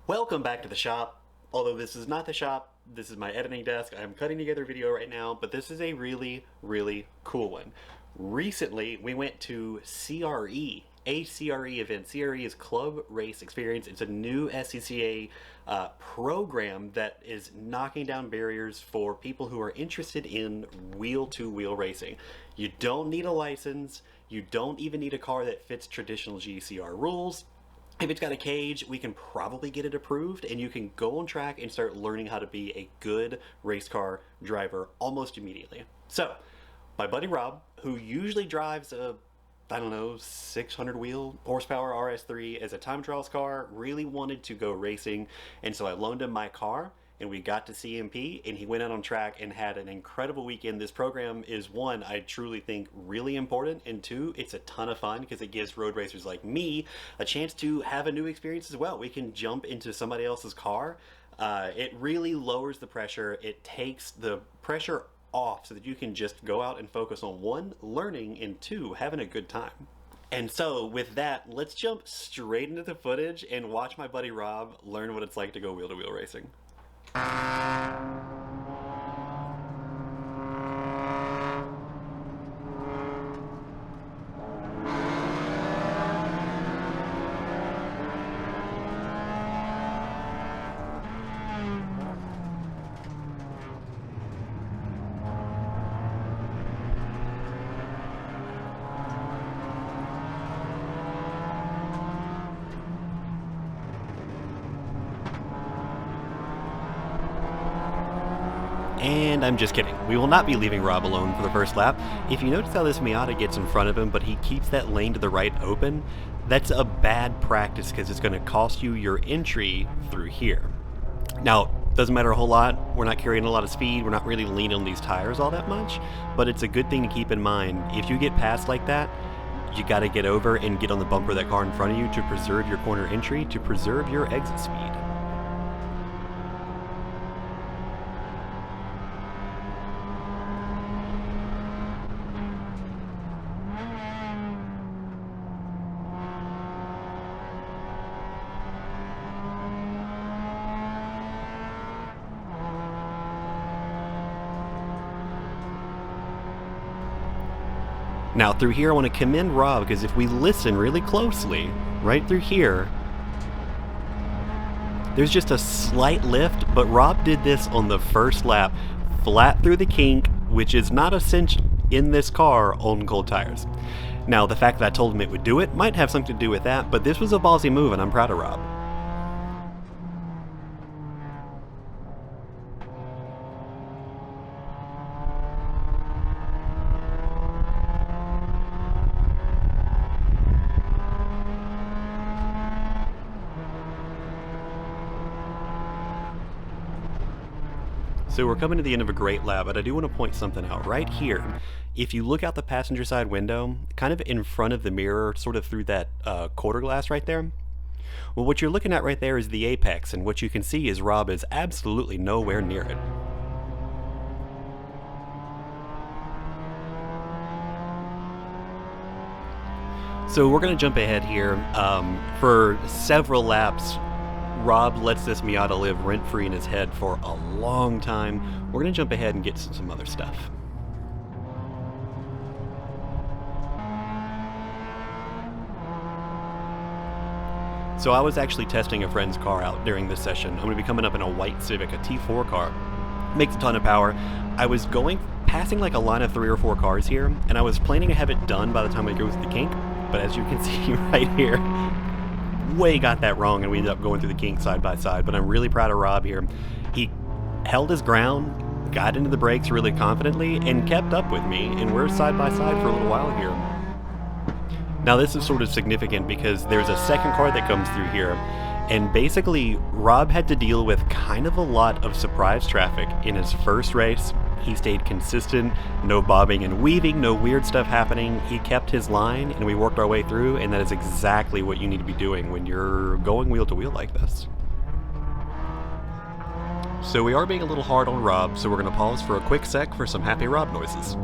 Welcome back to the shop. Although this is not the shop, this is my editing desk. I'm cutting together a video right now, but this is a really cool one. Recently, we went to CRE, a CRE event. CRE is Club Race Experience. It's a new SCCA program that is knocking down barriers for people who are interested in wheel-to-wheel racing. You don't need a license. You don't even need a car that fits traditional GCR rules. If it's got a cage, we can probably get it approved, and you can go on track and start learning how to be a good race car driver almost immediately. So, my buddy Rob, who usually drives a, I don't know, 600 wheel horsepower RS3 as a time trials car, really wanted to go racing, and so I loaned him my car, and we got to CMP, and he went out on track and had an incredible weekend. This program is, one, I truly think really important, and two, it's a ton of fun because it gives road racers like me a chance to have a new experience as well. We can jump into somebody else's car. It really lowers the pressure. It takes the pressure off so that you can just go out and focus on one, learning, and two, having a good time. And so, with that, let's jump straight into the footage and watch my buddy Rob learn what it's like to go wheel-to-wheel racing. And I'm just kidding. We will not be leaving Rob alone for the first lap. If you notice how this Miata gets in front of him, but he keeps that lane to the right open, that's a bad practice because it's going to cost you your entry through here. Now, doesn't matter a whole lot. We're not carrying a lot of speed. We're not really leaning on these tires all that much, but it's a good thing to keep in mind. If you get past like that, you got to get over and get on the bumper of that car in front of you to preserve your corner entry, to preserve your exit speed. Now through here I want to commend Rob because if we listen really closely, right through here, there's just a slight lift, but Rob did this on the first lap, flat through the kink, which is not a cinch in this car on cold tires. Now the fact that I told him it would do it might have something to do with that, but this was a ballsy move and I'm proud of Rob. So we're coming to the end of a great lap, but I do want to point something out. Right here, if you look out the passenger side window, kind of in front of the mirror, sort of through that quarter glass right there, well, what you're looking at right there is the apex, and what you can see is Rob is absolutely nowhere near it. So we're going to jump ahead here. For several laps, Rob lets this Miata live rent-free in his head for a long time. We're going to jump ahead and get to some other stuff. So I was actually testing a friend's car out during this session. I'm going to be coming up in a white Civic, a T4 car. Makes a ton of power. I was passing like a line of 3 or 4 cars here, and I was planning to have it done by the time I go through the kink, but as you can see right here, way got that wrong and we ended up going through the kink side by side. But I'm really proud of Rob here. He held his ground, got into the brakes really confidently, and kept up with me, and we're side by side for a little while here. Now this is sort of significant because there's a second car that comes through here, and basically Rob had to deal with kind of a lot of surprise traffic in his first race. He stayed consistent, no bobbing and weaving, no weird stuff happening. He kept his line and we worked our way through, and that is exactly what you need to be doing when you're going wheel to wheel like this. So we are being a little hard on Rob, so we're going to pause for a quick sec for some happy Rob noises.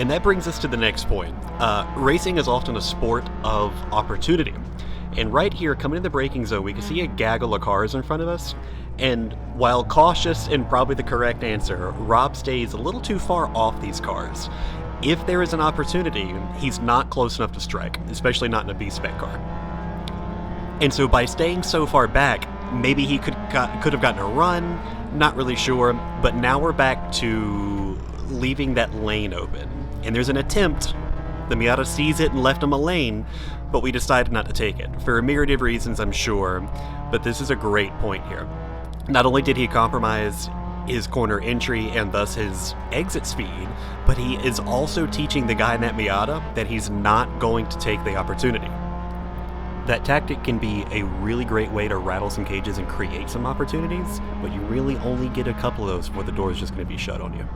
And that brings us to the next point. Racing is often a sport of opportunity. And right here, coming in the braking zone, we can see a gaggle of cars in front of us. And while cautious and probably the correct answer, Rob stays a little too far off these cars. If there is an opportunity, he's not close enough to strike, especially not in a B-spec car. And so by staying so far back, maybe he could have gotten a run, not really sure, but now we're back to leaving that lane open. And there's an attempt. The Miata sees it and left him a lane, but we decided not to take it, for a myriad of reasons, I'm sure, but this is a great point here. Not only did he compromise his corner entry and thus his exit speed, but he is also teaching the guy in that Miata that he's not going to take the opportunity. That tactic can be a really great way to rattle some cages and create some opportunities, but you really only get a couple of those before the door is just going to be shut on you.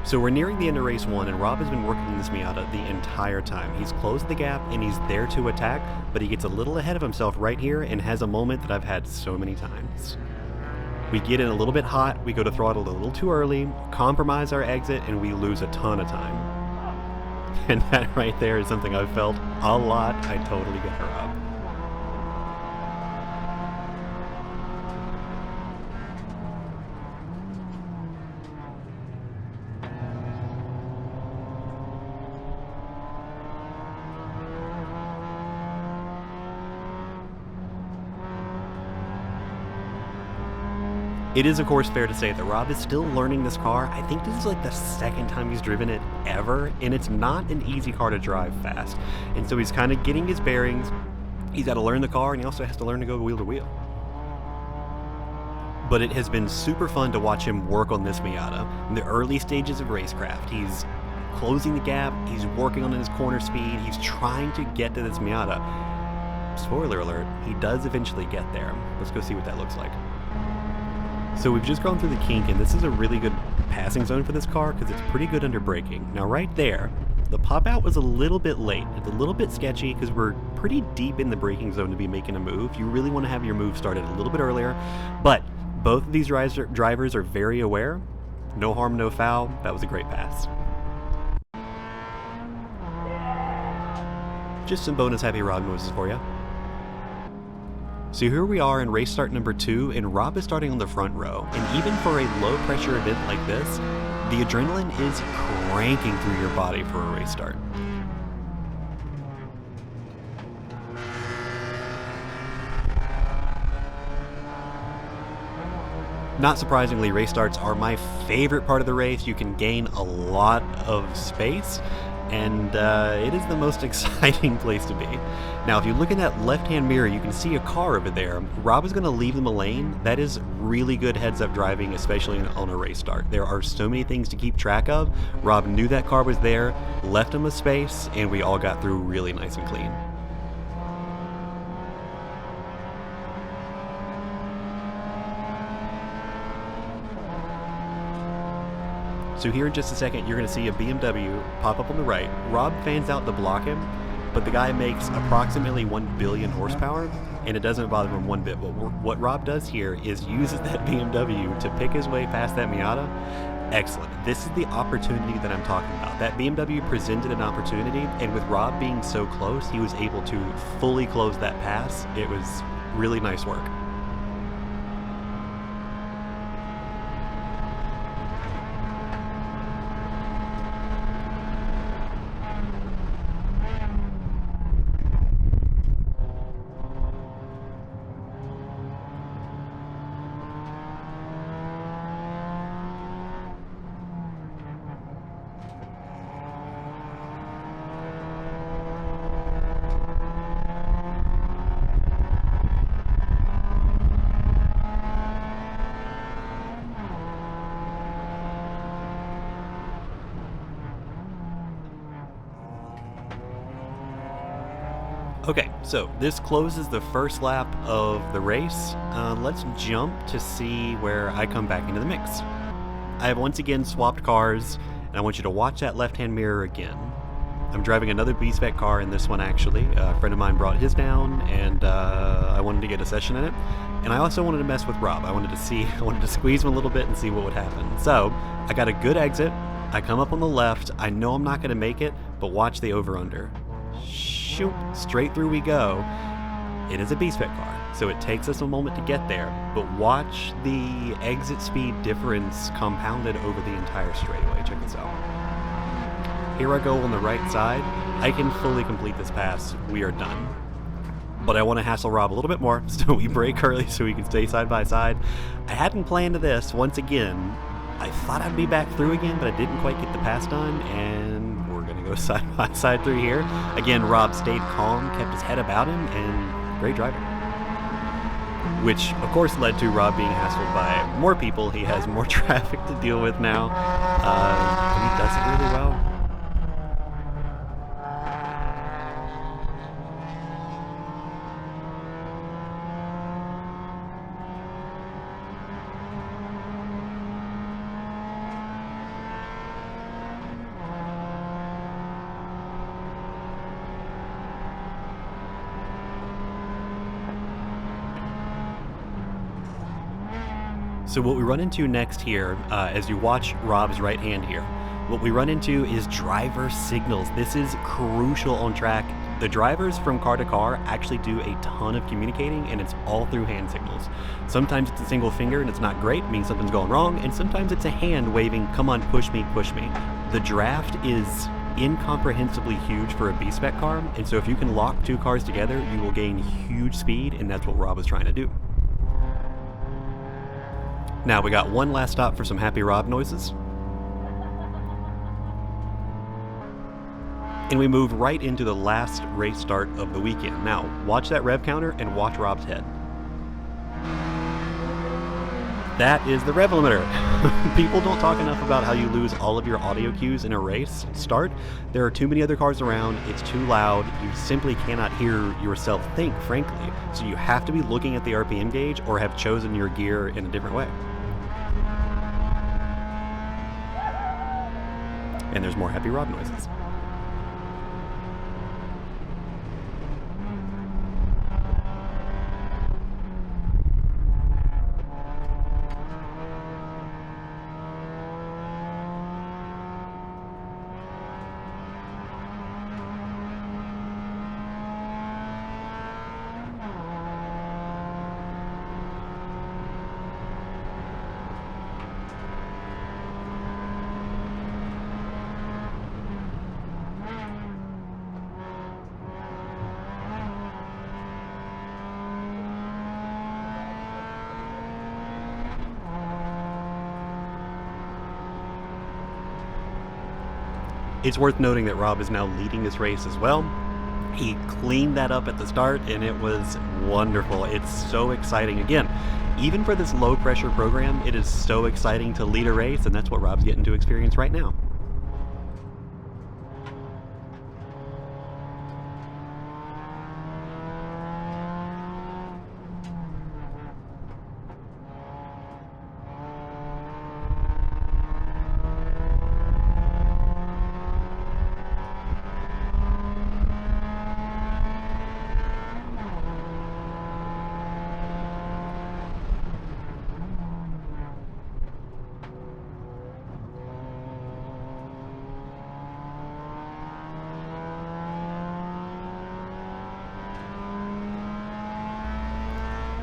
So we're nearing the end of race 1, and Rob has been working on this Miata the entire time. He's closed the gap, and he's there to attack, but he gets a little ahead of himself right here and has a moment that I've had so many times. We get in a little bit hot, we go to throttle a little too early, compromise our exit, and we lose a ton of time. And that right there is something I've felt a lot. I totally get her up. It is, of course, fair to say that Rob is still learning this car. I think this is like the second time he's driven it ever, and it's not an easy car to drive fast. And so he's kind of getting his bearings. He's got to learn the car, and he also has to learn to go wheel to wheel. But it has been super fun to watch him work on this Miata in the early stages of racecraft. He's closing the gap, he's working on his corner speed, he's trying to get to this Miata. Spoiler alert, he does eventually get there. Let's go see what that looks like. So we've just gone through the kink, and this is a really good passing zone for this car because it's pretty good under braking. Now right there, the pop out was a little bit late. It's a little bit sketchy because we're pretty deep in the braking zone to be making a move. You really want to have your move started a little bit earlier, but both of these drivers are very aware. No harm, no foul. That was a great pass. Just some bonus happy Rob noises for you. So here we are in race start number 2, and Rob is starting on the front row. And even for a low pressure event like this, the adrenaline is cranking through your body for a race start. Not surprisingly, race starts are my favorite part of the race. You can gain a lot of space, and it is the most exciting place to be. Now, if you look in that left-hand mirror, you can see a car over there. Rob is going to leave them a lane. That is really good heads-up driving, especially on a race start. There are so many things to keep track of. Rob knew that car was there, left him a space, and we all got through really nice and clean. So here in just a second, you're going to see a BMW pop up on the right. Rob fans out to block him, but the guy makes approximately 1 billion horsepower, and it doesn't bother him one bit. But what Rob does here is uses that BMW to pick his way past that Miata. Excellent. This is the opportunity that I'm talking about. That BMW presented an opportunity, and with Rob being so close, he was able to fully close that pass. It was really nice work. Okay, so this closes the first lap of the race. Let's jump to see where I come back into the mix. I have once again swapped cars, and I want you to watch that left-hand mirror again. I'm driving another B-Spec car in this one, actually. A friend of mine brought his down, and I wanted to get a session in it. And I also wanted to mess with Rob. I wanted to squeeze him a little bit and see what would happen. So, I got a good exit. I come up on the left. I know I'm not going to make it, but watch the over-under. Shoot, straight through we go. It is a B-Spec car, so it takes us a moment to get there, but watch the exit speed difference compounded over the entire straightaway. Check this out. Here I go on the right side. I can fully complete this pass. We are done. But I want to hassle Rob a little bit more, so we brake early so we can stay side by side. I hadn't planned this. Once again, I thought I'd be back through again, but I didn't quite get the pass done, and we're going to go side by side through here. Again, Rob stayed calm, kept his head about him, and great driving. Which, of course, led to Rob being hassled by more people. He has more traffic to deal with now. He does it really well. So what we run into next here, as you watch Rob's right hand here, what we run into is driver signals. This is crucial on track. The drivers from car to car actually do a ton of communicating, and it's all through hand signals. Sometimes it's a single finger and it's not great, means something's going wrong, and sometimes it's a hand waving, come on, push me, push me. The draft is incomprehensibly huge for a B-Spec car, and so if you can lock two cars together, you will gain huge speed, and that's what Rob was trying to do. Now we got one last stop for some happy Rob noises. And we move right into the last race start of the weekend. Now, watch that rev counter and watch Rob's head. That is the rev limiter. People don't talk enough about how you lose all of your audio cues in a race start. There are too many other cars around, it's too loud, you simply cannot hear yourself think, frankly. So you have to be looking at the RPM gauge or have chosen your gear in a different way. And there's more happy Rob noises. It's worth noting that Rob is now leading this race as well. He cleaned that up at the start, and it was wonderful. It's so exciting. Again, even for this low-pressure program, it is so exciting to lead a race, and that's what Rob's getting to experience right now.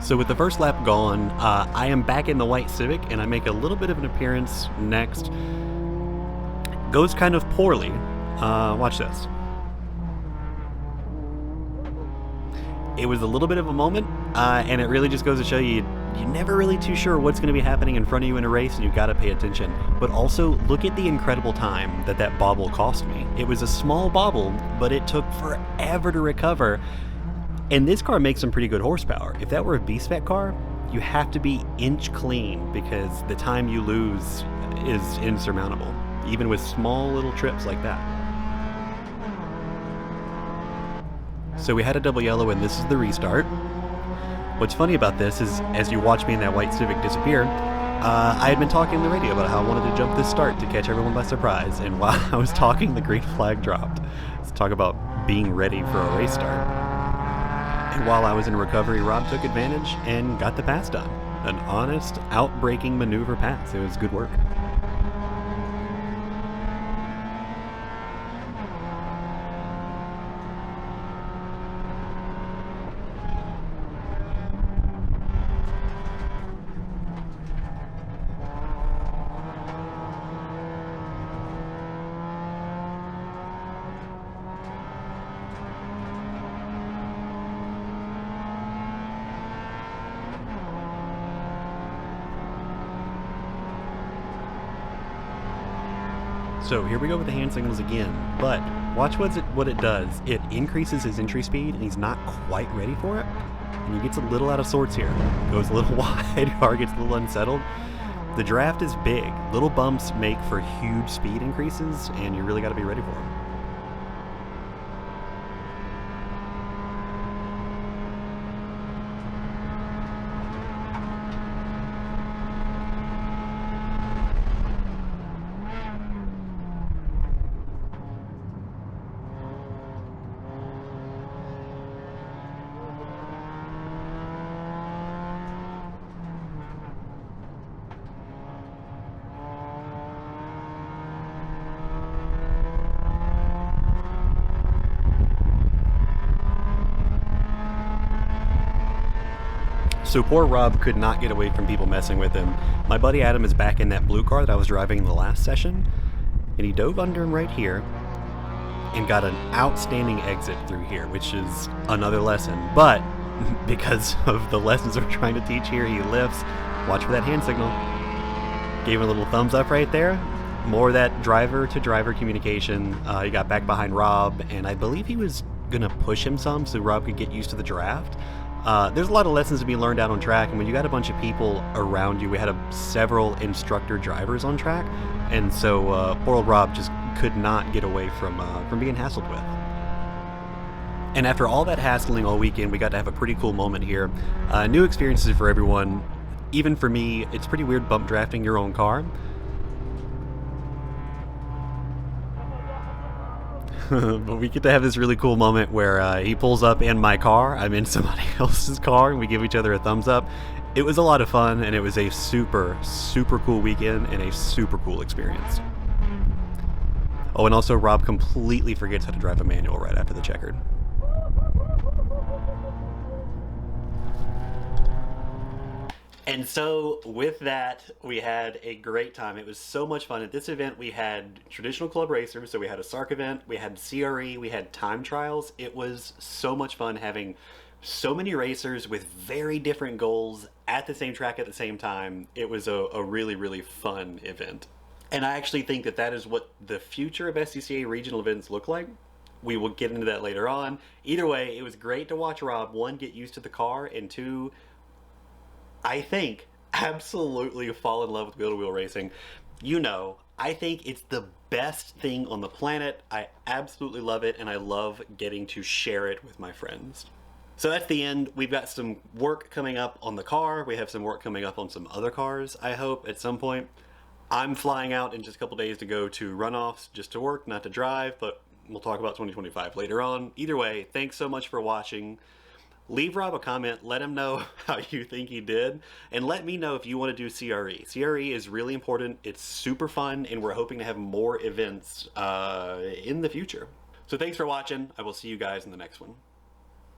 So with the first lap gone, I am back in the white Civic, and I make a little bit of an appearance next. Goes kind of poorly. Watch this. It was a little bit of a moment, and it really just goes to show you, you're never really too sure what's going to be happening in front of you in a race, and you've got to pay attention. But also, look at the incredible time that bobble cost me. It was a small bobble, but it took forever to recover. And this car makes some pretty good horsepower. If that were a B-Spec car, you have to be inch clean because the time you lose is insurmountable, even with small little trips like that. So we had a double yellow and this is the restart. What's funny about this is, as you watch me in that white Civic disappear, I had been talking on the radio about how I wanted to jump this start to catch everyone by surprise, and while I was talking, the green flag dropped. Let's talk about being ready for a race start. And while I was in recovery, Rob took advantage and got the pass done. An honest, outbreaking maneuver pass. It was good work. So here we go with the hand signals again, but watch what it does. It increases his entry speed, and he's not quite ready for it, and he gets a little out of sorts here. Goes a little wide, car gets a little unsettled. The draft is big. Little bumps make for huge speed increases, and you really got to be ready for them. So poor Rob could not get away from people messing with him. My buddy Adam is back in that blue car that I was driving in the last session, and he dove under him right here and got an outstanding exit through here, which is another lesson. But because of the lessons we're trying to teach here, he lifts. Watch for that hand signal. Gave him a little thumbs up right there. More of that driver-to-driver communication. He got back behind Rob, and I believe he was going to push him some so Rob could get used to the draft. There's a lot of lessons to be learned out on track, and when you got a bunch of people around you, we had several instructor drivers on track, and so poor old Rob just could not get away from being hassled with. And after all that hassling all weekend, we got to have a pretty cool moment here. New experiences for everyone. Even for me, it's pretty weird bump drafting your own car. But we get to have this really cool moment where he pulls up in my car, I'm in somebody else's car, and we give each other a thumbs up. It was a lot of fun, and it was a super, super cool weekend and a super cool experience. Oh, and also Rob completely forgets how to drive a manual right after the checkered. And so with that, we had a great time. It was so much fun. At this event, we had traditional club racers. So we had a SARC event, we had CRE, we had time trials. It was so much fun having so many racers with very different goals at the same track at the same time. It was a really, really fun event. And I actually think that that is what the future of SCCA regional events look like. We will get into that later on. Either way, it was great to watch Rob, one, get used to the car, and two, I think, absolutely fall in love with wheel-to-wheel racing. You know, I think it's the best thing on the planet. I absolutely love it, and I love getting to share it with my friends. So that's the end. We've got some work coming up on the car. We have some work coming up on some other cars, I hope, at some point. I'm flying out in just a couple days to go to runoffs, just to work, not to drive, but we'll talk about 2025 later on. Either way, thanks so much for watching. Leave Rob a comment, let him know how you think he did, and let me know if you want to do CRE. CRE is really important, it's super fun, and we're hoping to have more events in the future. So thanks for watching, I will see you guys in the next one.